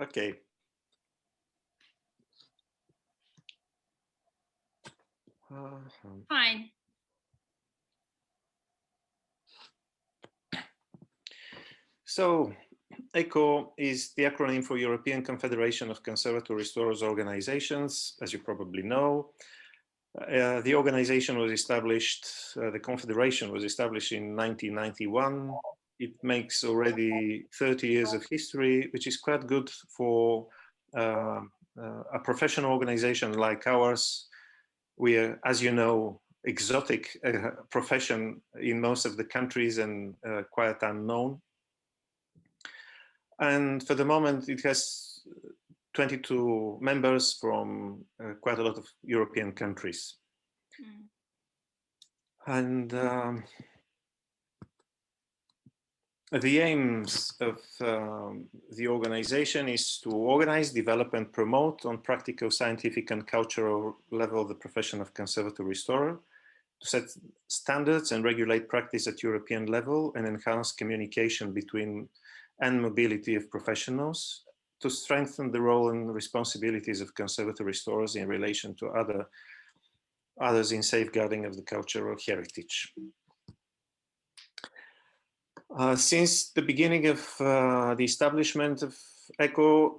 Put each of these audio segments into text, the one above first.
Okay. Fine. So, E.C.C.O is the acronym for European Confederation of Conservatör-Restoratör Organizations, as you probably know. The organization was established, the Confederation was established in 1991. It makes already 30 years of history, which is quite good for a professional organization like ours. We are, as you know, exotic profession in most of the countries and quite unknown. And for the moment, it has 22 members from quite a lot of European countries. Mm. And the aims of the organization is to organize, develop, and promote on practical, scientific, and cultural level the profession of conservator restorer, to set standards and regulate practice at European level, and enhance communication between and mobility of professionals, to strengthen the role and responsibilities of conservator restorers in relation to others in safeguarding of the cultural heritage. Since the beginning of the establishment of E.C.C.O,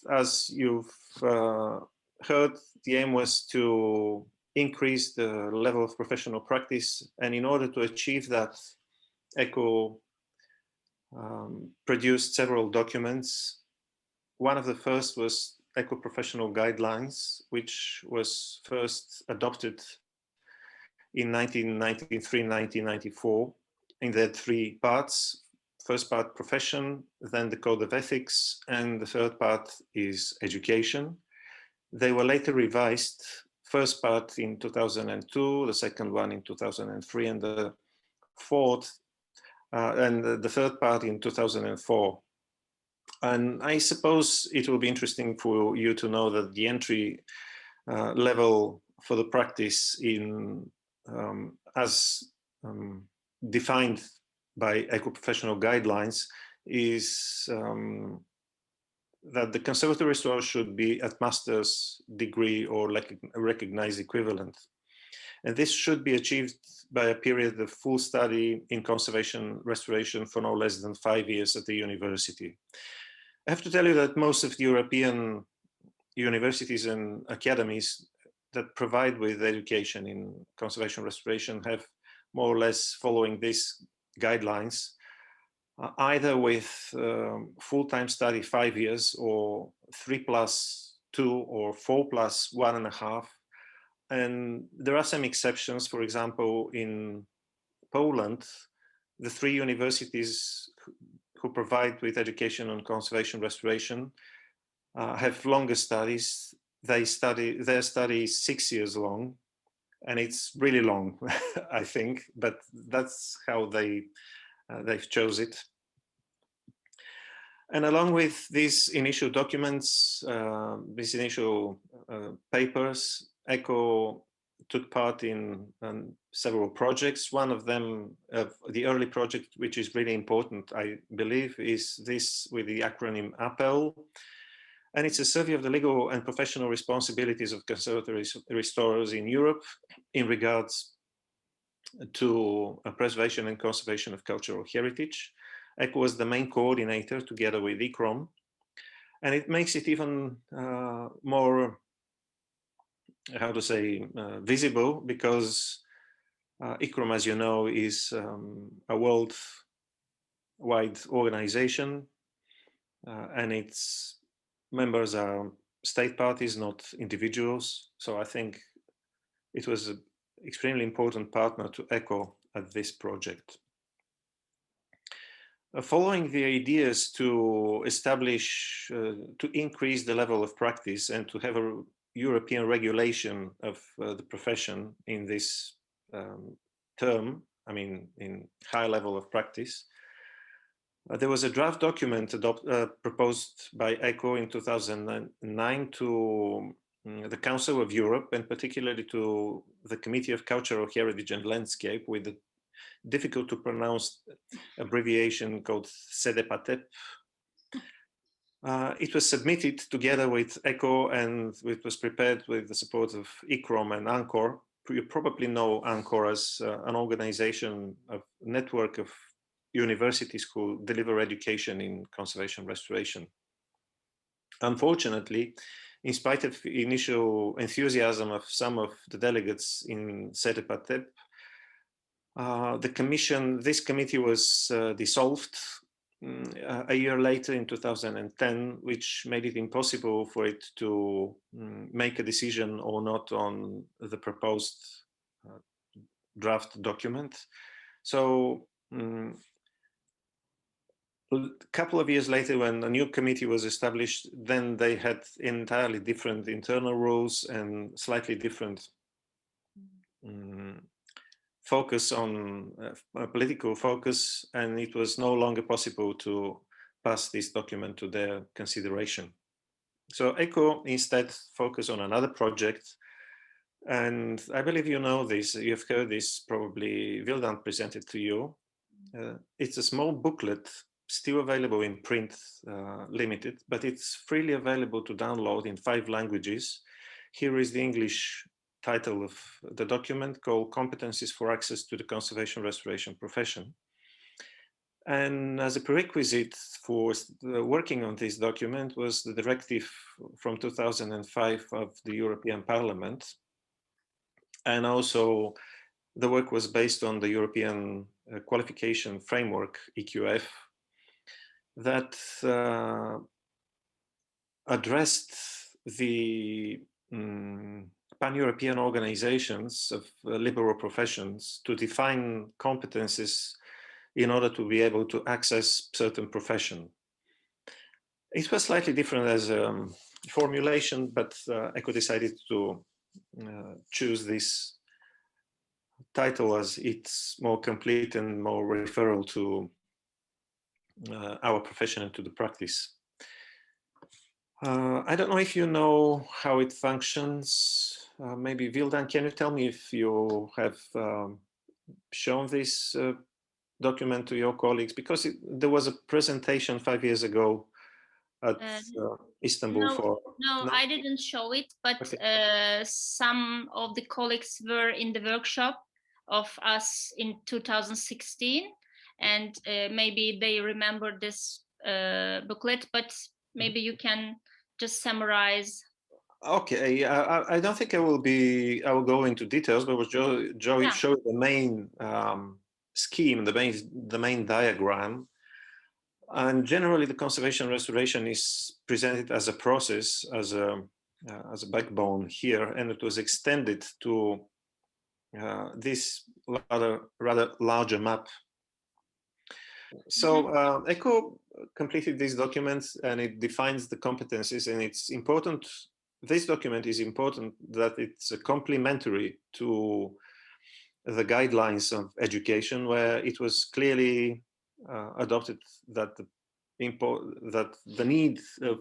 as you've heard, the aim was to increase the level of professional practice, and in order to achieve that, E.C.C.O produced several documents. One of the first was E.C.C.O Professional Guidelines, which was first adopted in 1993-1994. And there are three parts. First part, profession, then the code of ethics, and the third part is education. They were later revised, first part in 2002, the second one in 2003, and the fourth and the third part in 2004. And I suppose it will be interesting for you to know that the entry level for the practice in as defined by E.C.C.O professional guidelines is that the conservator restorer should be at master's degree or like a recognized equivalent. And this should be achieved by a period of full study in conservation restoration for no less than 5 years at the university. I have to tell you that most of the European universities and academies that provide with education in conservation restoration have more or less following these guidelines, either with full-time study 5 years or 3+2 or 4+1.5. And there are some exceptions. For example, in Poland, the 3 universities who provide with education on conservation restoration have longer studies. Their study is 6 years long, and it's really long, I think, but that's how they've chose it. And along with these initial documents, these initial papers, E.C.C.O took part in several projects. One of them, the early project, which is really important, I believe, is this with the acronym APPEL. And it's a survey of the legal and professional responsibilities of conservatory restorers in Europe in regards to preservation and conservation of cultural heritage. E.C.C.O was the main coordinator together with ICROM. And it makes it even more, how to say, visible, because ICROM, as you know, is a worldwide organization, and its members are state parties, not individuals. So I think it was an extremely important partner to E.C.C.O at this project. Following the ideas to establish, to increase the level of practice and to have a European regulation of the profession in this term, I mean, in high level of practice, there was a draft document proposed by E.C.C.O in 2009 to the Council of Europe, and particularly to the Committee of Cultural Heritage and Landscape, with the difficult to pronounce abbreviation called CEDEPATEP. It was submitted together with E.C.C.O, and it was prepared with the support of ICROM and ANCOR. You probably know ANCOR as an organization, a network of universities who deliver education in conservation restoration. Unfortunately, in spite of initial enthusiasm of some of the delegates in CETEPATEP, this committee was dissolved a year later in 2010, which made it impossible for it to make a decision or not on the proposed draft document. So a couple of years later, when a new committee was established, then they had entirely different internal rules and slightly different focus on political focus, and it was no longer possible to pass this document to their consideration. So E.C.C.O instead focused on another project, and I believe you know this, you've heard this probably, Vildan presented to you. It's a small booklet, still available in print, limited, but it's freely available to download in 5 languages. Here is the English title of the document, called Competencies for Access to the Conservation Restoration Profession. And as a prerequisite for working on this document was the directive from 2005 of the European Parliament. And also the work was based on the European Qualification Framework, EQF, that addressed the pan-European organizations of liberal professions to define competencies in order to be able to access certain profession. It was slightly different as a formulation, but E.C.C.O decided to choose this title as it's more complete and more referral to our profession and to the practice. I don't know if you know how it functions. Maybe Vildan, can you tell me if you have shown this document to your colleagues? Because there was a presentation 5 years ago at Istanbul for... No, I didn't show it, but okay. Some of the colleagues were in the workshop of us in 2016, and maybe they remember this booklet, but maybe you can just summarize. Okay, I don't think I will go into details, but Joe showed the main scheme, the main diagram. And generally, the conservation restoration is presented as a process, as a backbone here, and it was extended to this rather larger map. So E.C.C.O completed these documents, and it defines the competencies, and it's important. This document is important that it's complementary to the guidelines of education, where it was clearly adopted that the need of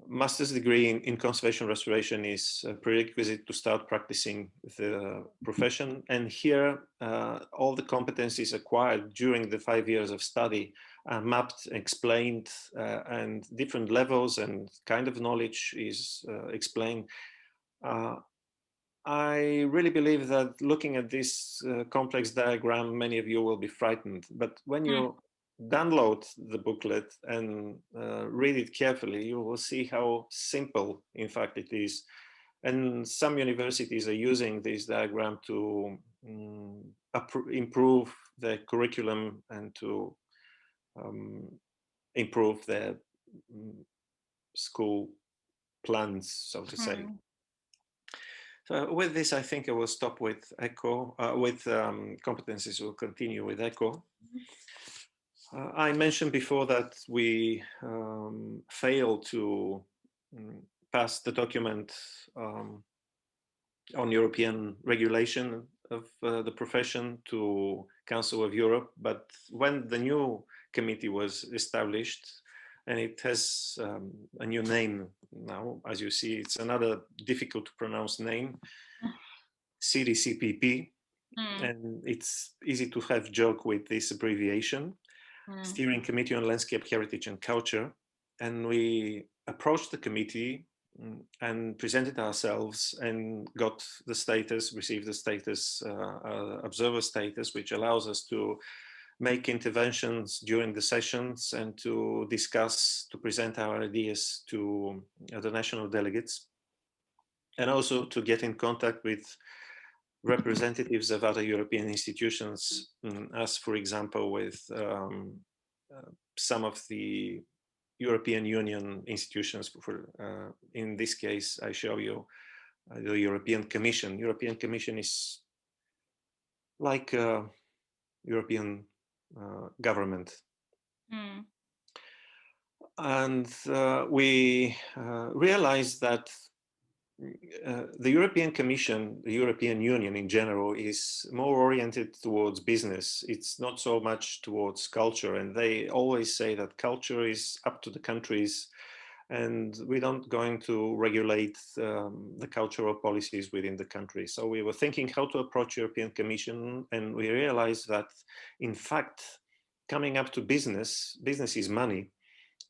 master's degree in conservation restoration is a prerequisite to start practicing the profession. And here, all the competencies acquired during the 5 years of study are mapped, explained, and different levels and kind of knowledge is explained. I really believe that looking at this complex diagram, many of you will be frightened. But when you download the booklet and read it carefully, you will see how simple, in fact, it is. And some universities are using this diagram to improve their curriculum and to improve their school plans, so to say. So with this, I think I will stop with E.C.C.O, with competencies. We'll continue with E.C.C.O. I mentioned before that we failed to pass the document on European regulation of the profession to Council of Europe. But when the new committee was established, and it has a new name now, as you see, it's another difficult to pronounce name, CDCPP, and it's easy to have joke with this abbreviation. Steering Committee on Landscape, Heritage and Culture. And we approached the committee and presented ourselves and got the status, received the status, observer status, which allows us to make interventions during the sessions and to discuss, to present our ideas to the national delegates, and also to get in contact with representatives of other European institutions, as for example with some of the European Union institutions. In this case, I show you the European Commission. European Commission is like European government. And we realized that the European Commission, the European Union in general, is more oriented towards business. It's not so much towards culture. And they always say that culture is up to the countries, and we don't going to regulate the cultural policies within the country. So we were thinking how to approach European Commission, and we realized that, in fact, coming up to business is money.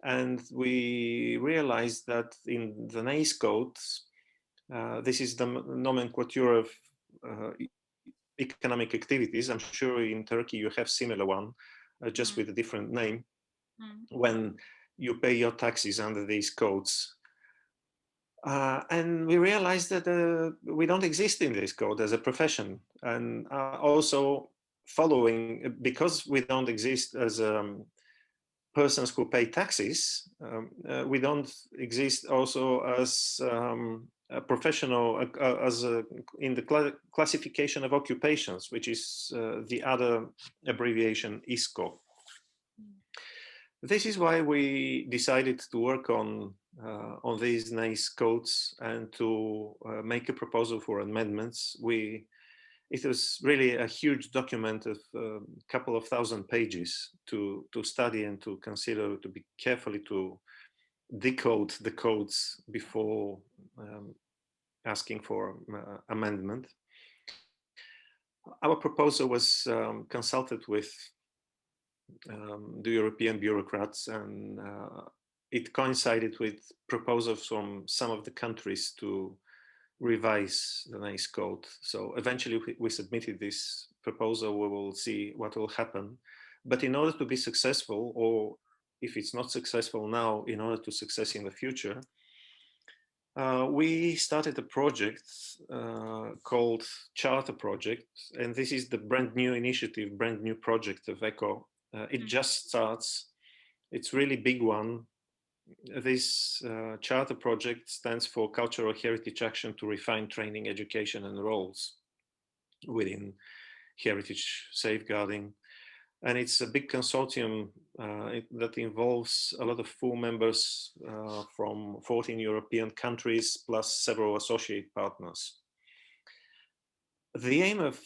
And we realized that in the NACE codes, this is the nomenclature of economic activities. I'm sure in Turkey you have similar one, just with a different name. When you pay your taxes under these codes. And we realized that we don't exist in this code as a profession. And also following, because we don't exist as persons who pay taxes, we don't exist also as a professional, in the classification of occupations, which is the other abbreviation E.C.C.O. This is why we decided to work on these NACE codes and to make a proposal for amendments. It was really a huge document of a couple of thousand pages to study and to consider, to be carefully to decode the codes before asking for amendment. Our proposal was consulted with the European bureaucrats, and it coincided with proposals from some of the countries to revise the NACE code. So eventually we submitted this proposal. We will see what will happen. But in order to be successful, or if it's not successful now, in order to success in the future, we started a project called Charter Project. And this is the brand new initiative, brand new project of E.C.C.O. It just starts. It's really big one. This Charter Project stands for Cultural Heritage Action to Refine Training, Education and Roles within heritage safeguarding. And it's a big consortium that involves a lot of full members from 14 European countries, plus several associate partners. The aim of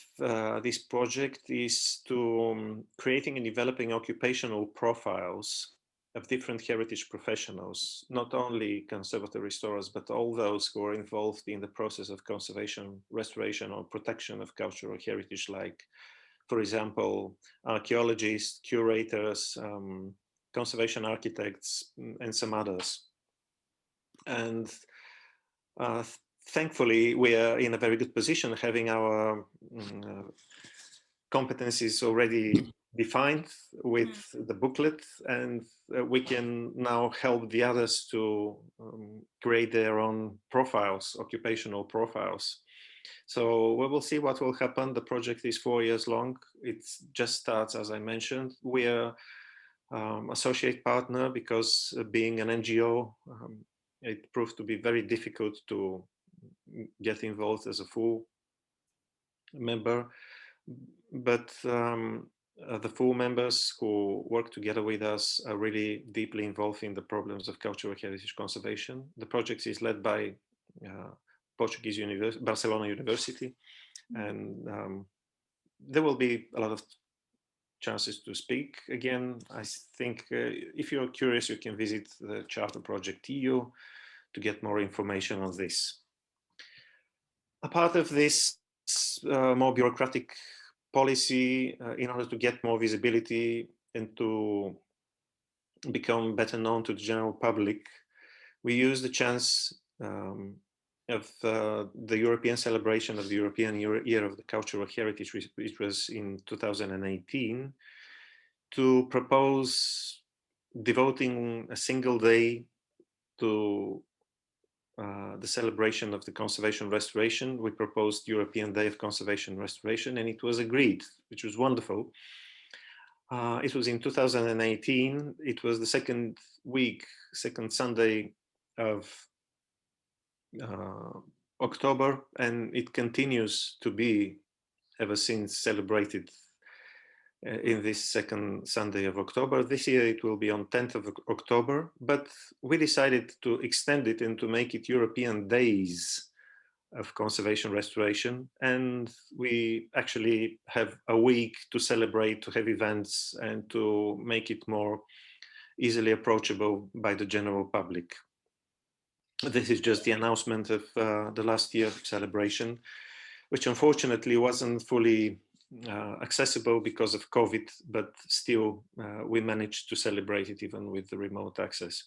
this project is to creating and developing occupational profiles of different heritage professionals, not only conservator restorers, but all those who are involved in the process of conservation, restoration, or protection of cultural heritage, like, for example, archaeologists, curators, conservation architects, and some others. And thankfully, we are in a very good position, having our competencies already defined with the booklet, and we can now help the others to create their own profiles, occupational profiles. So we will see what will happen. The project is 4 years long. It just starts, as I mentioned. We are associate partner because being an NGO, it proved to be very difficult to get involved as a full member. But the full members who work together with us are really deeply involved in the problems of cultural heritage conservation. The project is led by Portuguese Barcelona University, and there will be a lot of chances to speak again. I think if you're curious, you can visit the Charter Project EU to get more information on this. A part of this more bureaucratic policy, in order to get more visibility, and to become better known to the general public, we used the chance of the European celebration of the European Year of the Cultural Heritage, which was in 2018, to propose devoting a single day to the celebration of the conservation restoration. We proposed European Day of Conservation Restoration, and it was agreed, which was wonderful. It was in 2018. It was the second Sunday of October, and it continues to be ever since celebrated in this second Sunday of October. This year it will be on 10th of October, but we decided to extend it and to make it European Days of Conservation Restoration. And we actually have a week to celebrate, to have events, and to make it more easily approachable by the general public. This is just the announcement of the last year celebration, which unfortunately wasn't fully accessible because of COVID, but still we managed to celebrate it even with the remote access.